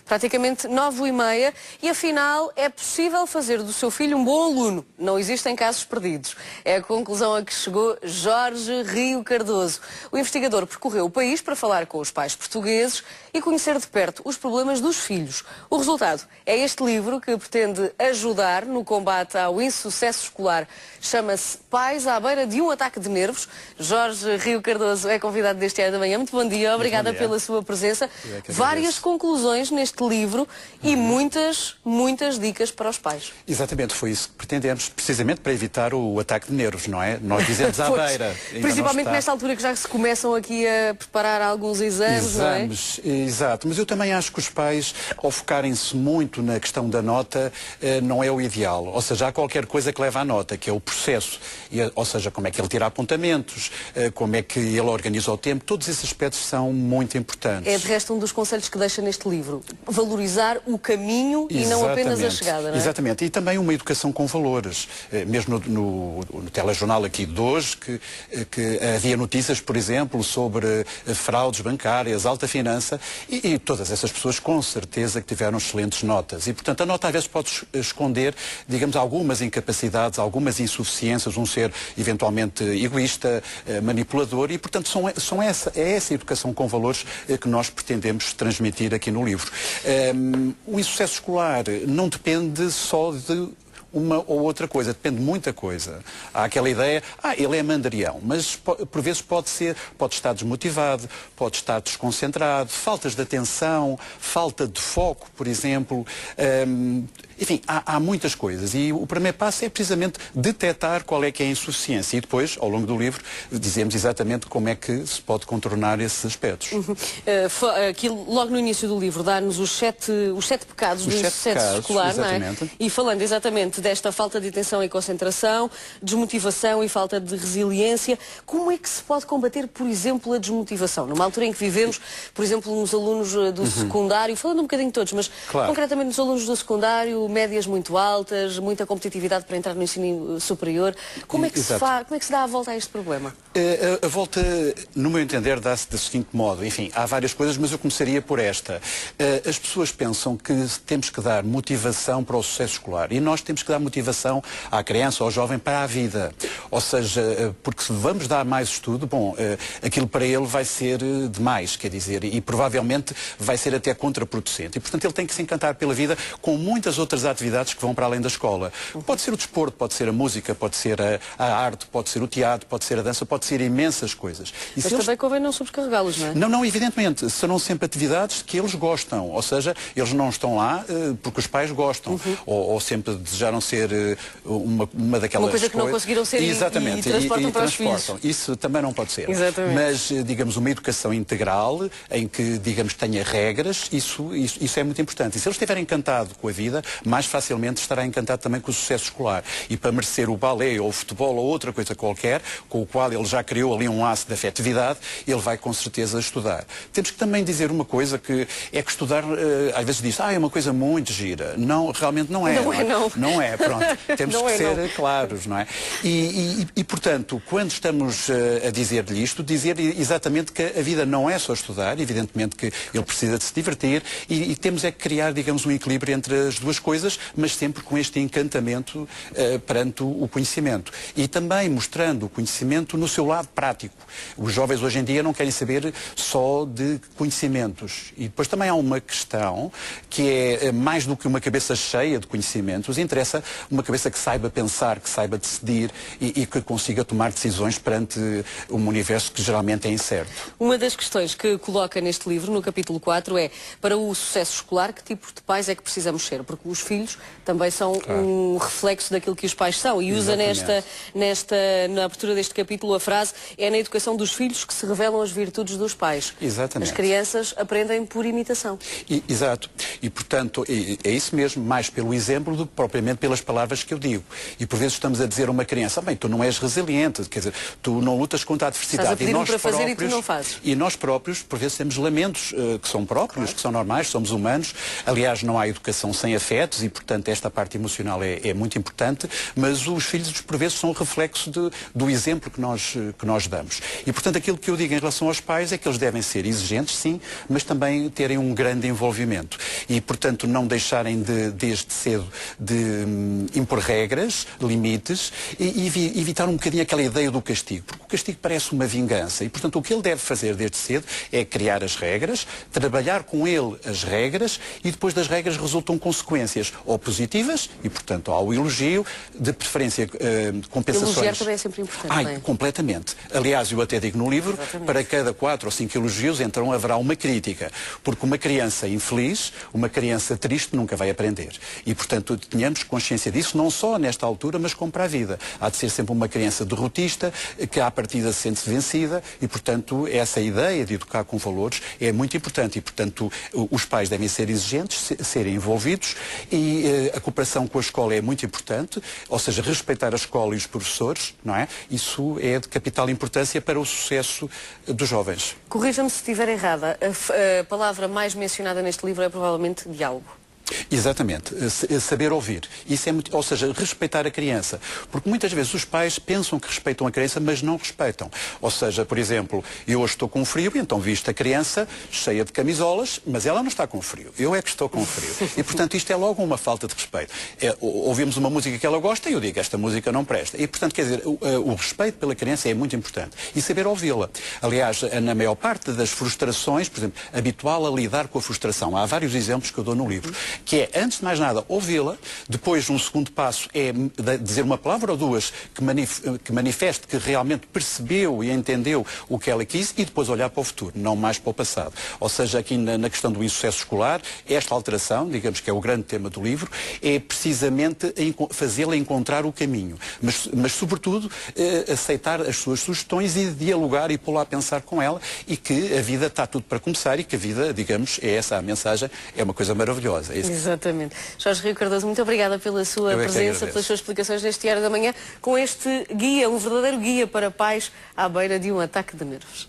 praticamente 9h30, e afinal é possível fazer do seu filho um bom aluno. Não existem casos perdidos. É a conclusão a que chegou Jorge Rio Cardoso. O investigador percorreu o país para falar com os pais portugueses e conhecer de perto os problemas dos filhos. O resultado é este livro que pretende ajudar no combate ao insucesso escolar. Chama-se Pais à beira de um ataque de nervos. Jorge Rio Cardoso é convidado deste ano da manhã. Muito bom dia, obrigada pela sua presença. Várias conclusões neste livro e muitas dicas para os pais. Exatamente, foi isso que pretendemos, precisamente para evitar o ataque de nervos, não é? Nós dizemos à beira. Principalmente nesta altura que já se começam aqui a preparar alguns exames, não é? Exato, mas eu também acho que os pais, ao focarem-se muito na questão da nota, não é o ideal. Ou seja, há qualquer coisa que leva à nota, que é o processo. Ou seja, como é que ele tira apontamentos, como é que ele organiza o tempo, todos esses aspectos são muito importantes. É de resto um dos conselhos que deixa neste livro. Valorizar o caminho e não apenas a chegada, não é? Exatamente, e também uma educação com valores. Mesmo no telejornal aqui de hoje, que havia notícias, por exemplo, sobre fraudes bancárias, alta finança, e todas essas pessoas com certeza que tiveram excelentes notas. E, portanto, a nota às vezes pode esconder, digamos, algumas incapacidades, algumas insuficiências, um ser eventualmente egoísta, manipulador, e, portanto, é essa educação com valores que nós pretendemos transmitir aqui no livro. O insucesso escolar não depende só de uma ou outra coisa, depende de muita coisa. Há aquela ideia, ele é mandarião, mas por vezes pode estar desmotivado, pode estar desconcentrado, faltas de atenção, falta de foco, por exemplo. Enfim, há muitas coisas e o primeiro passo é precisamente detectar qual é que é a insuficiência e depois, ao longo do livro, dizemos exatamente como é que se pode contornar esses aspectos. Aqui, logo no início do livro, dá-nos os sete pecados do insucesso escolar, não é? E falando exatamente desta falta de atenção e concentração, desmotivação e falta de resiliência, como é que se pode combater, por exemplo, a desmotivação? Numa altura em que vivemos, por exemplo, nos alunos do secundário, falando um bocadinho de todos, mas concretamente nos alunos do secundário, médias muito altas, muita competitividade para entrar no ensino superior. Como é que se dá a volta a este problema? A volta, no meu entender, dá-se do seguinte modo. Enfim, há várias coisas, mas eu começaria por esta. As pessoas pensam que temos que dar motivação para o sucesso escolar e nós temos que dar motivação à criança ou ao jovem para a vida. Ou seja, porque se vamos dar mais estudo, bom, aquilo para ele vai ser demais, quer dizer, e provavelmente vai ser até contraproducente. E, portanto, ele tem que se encantar pela vida com muitas outras atividades que vão para além da escola. Pode ser o desporto, pode ser a música, pode ser a arte, pode ser o teatro, pode ser a dança, pode ser imensas coisas. Mas também convém não sobrecarregá-los, não é? Não, evidentemente. Serão sempre atividades que eles gostam. Ou seja, eles não estão lá porque os pais gostam. Ou sempre desejaram ser uma daquelas uma coisa que não conseguiram ser. Exatamente. E transportam para os filhos. Isso também não pode ser. Exatamente. Mas, digamos, uma educação integral, em que, digamos, tenha regras, isso é muito importante. E se ele estiver encantado com a vida, mais facilmente estará encantado também com o sucesso escolar. E para merecer o balé ou o futebol ou outra coisa qualquer, com o qual ele já criou ali um laço de afetividade, ele vai com certeza estudar. Temos que também dizer uma coisa, que é que estudar, às vezes diz, é uma coisa muito gira. Não, realmente não é. Não é, pronto. Temos que ser claros, não é? E, portanto, quando estamos a dizer-lhe isto, dizer exatamente que a vida não é só estudar, evidentemente que ele precisa de se divertir e temos é que criar, digamos, um equilíbrio entre as duas coisas, mas sempre com este encantamento perante o conhecimento. E também mostrando o conhecimento no seu lado prático. Os jovens hoje em dia não querem saber só de conhecimentos. E depois também há uma questão que é mais do que uma cabeça cheia de conhecimentos, interessa uma cabeça que saiba pensar, que saiba decidir e que consiga tomar decisões perante um universo que geralmente é incerto. Uma das questões que coloca neste livro, no capítulo 4, é para o sucesso escolar, que tipo de pais é que precisamos ser? Porque os filhos também são um reflexo daquilo que os pais são. E usa na abertura deste capítulo a frase, é na educação dos filhos que se revelam as virtudes dos pais. Exatamente. As crianças aprendem por imitação. Exato. E, portanto, é isso mesmo, mais pelo exemplo do que propriamente pelas palavras que eu digo. E por vezes estamos a dizer a uma criança, bem, tu não és resiliente, quer dizer, tu não lutas contra a adversidade. Estás a pedir-me para fazer e tu não fazes. E nós próprios, por vezes, temos lamentos que são próprios, que são normais, somos humanos. Aliás, não há educação sem afetos e, portanto, esta parte emocional é muito importante, mas os filhos, por vezes, são reflexo do exemplo que nós damos. E, portanto, aquilo que eu digo em relação aos pais é que eles devem ser exigentes, sim, mas também terem um grande envolvimento. E, portanto, não deixarem desde cedo de impor regras, limites e evitar um bocadinho aquela ideia do castigo. Porque o castigo parece uma vingança e, portanto, o que ele deve fazer desde cedo é criar as regras, trabalhar com ele as regras e depois das regras resultam consequências ou positivas e, portanto, ao elogio, de preferência compensações. Elogiar também é sempre importante, não é? Completamente. Aliás, eu até digo no livro, Exatamente. para cada 4 ou 5 elogios, então haverá uma crítica. Porque uma criança infeliz, uma criança triste nunca vai aprender. E, portanto, tenhamos consciência disso, não só nesta altura, mas como para a vida. Há de ser sempre uma criança derrotista, que à partida sente-se vencida e, portanto, essa ideia de educar com valores é muito importante. E, portanto, os pais devem ser exigentes, serem envolvidos e a cooperação com a escola é muito importante, ou seja, respeitar a escola e os professores, não é? Isso é de capital importância para o sucesso dos jovens. Corrija-me se estiver errada, a palavra mais mencionada neste livro é provavelmente diálogo. Exatamente, saber ouvir. Isso é muito, ou seja, respeitar a criança. Porque muitas vezes os pais pensam que respeitam a criança, mas não respeitam. Ou seja, por exemplo, eu hoje estou com frio e então visto a criança cheia de camisolas, mas ela não está com frio. Eu é que estou com frio. E, portanto, isto é logo uma falta de respeito. Ouvimos uma música que ela gosta e eu digo, esta música não presta. E, portanto, quer dizer, o respeito pela criança é muito importante. E saber ouvi-la. Aliás, na maior parte das frustrações, por exemplo, habituá-la a lidar com a frustração. Há vários exemplos que eu dou no livro. Que é, antes de mais nada, ouvi-la, depois um segundo passo é dizer uma palavra ou duas que manifeste que realmente percebeu e entendeu o que ela quis e depois olhar para o futuro, não mais para o passado. Ou seja, aqui na questão do insucesso escolar, esta alteração, digamos que é o grande tema do livro, é precisamente fazê-la encontrar o caminho. Mas sobretudo, aceitar as suas sugestões e dialogar e pô-la a pensar com ela e que a vida está tudo para começar e que a vida, digamos, é essa a mensagem, é uma coisa maravilhosa. Exatamente. Jorge Rio Cardoso, muito obrigada pela sua presença, pelas suas explicações neste Diário da Manhã, com este guia, um verdadeiro guia para pais à beira de um ataque de nervos.